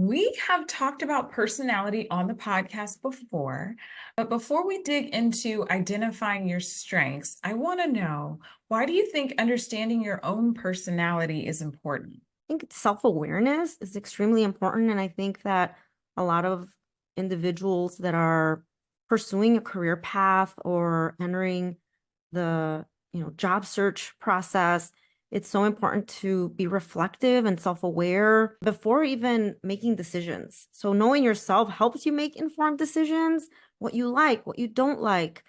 We have talked about personality on the podcast before, but before we dig into identifying your strengths, I want to know, why do you think understanding your own personality is important? I think self-awareness is extremely important. And I think that a lot of individuals that are pursuing a career path or entering the, job search process, it's so important to be reflective and self-aware before even making decisions. So knowing yourself helps you make informed decisions, what you like, what you don't like,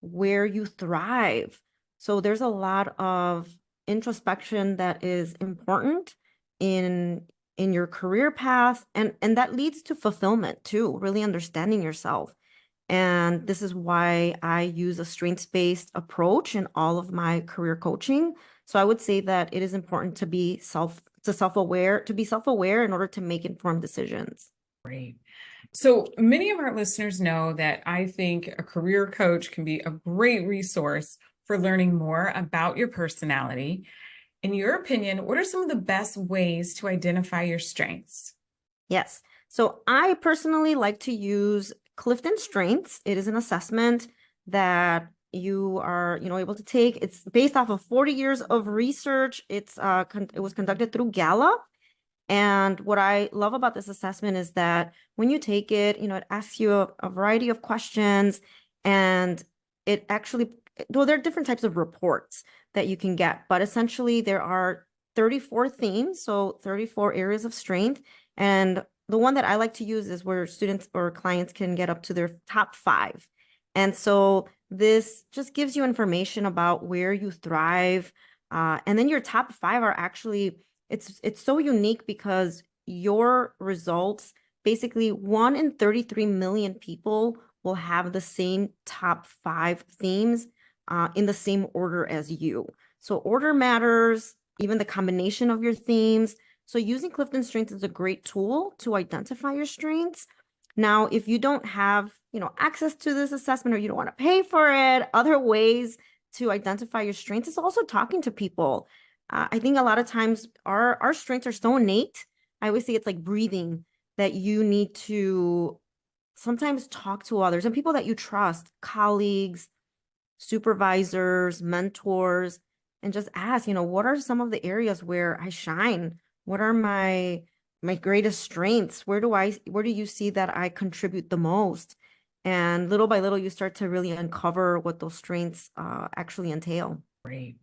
where you thrive. So there's a lot of introspection that is important in your career path, and that leads to fulfillment too, really understanding yourself. And this is why I use a strengths-based approach in all of my career coaching. So I would say that it is important to be self-aware in order to make informed decisions. Great. So many of our listeners know that I think a career coach can be a great resource for learning more about your personality. In your opinion, what are some of the best ways to identify your strengths? Yes. So I personally like to use CliftonStrengths. It is an assessment that you are, able to take. It's based off of 40 years of research. It was conducted through Gallup. And what I love about this assessment is that when you take it, it asks you a variety of questions, and it actually, well, there are different types of reports that you can get, but essentially there are 34 themes, so 34 areas of strength. And the one that I like to use is where students or clients can get up to their top 5. And so this just gives you information about where you thrive. And then your top 5 are actually, it's so unique because your results, basically 1 in 33 million people will have the same top 5 themes in the same order as you. So order matters, even the combination of your themes. So using CliftonStrengths is a great tool to identify your strengths. Now, if you don't have, access to this assessment, or you don't want to pay for it, other ways to identify your strengths is also talking to people. I think a lot of times our strengths are so innate. I always say it's like breathing, that you need to sometimes talk to others and people that you trust, colleagues, supervisors, mentors, and just ask, what are some of the areas where I shine? What are my greatest strengths? Where do you see that I contribute the most? And little by little, you start to really uncover what those strengths actually entail. Great.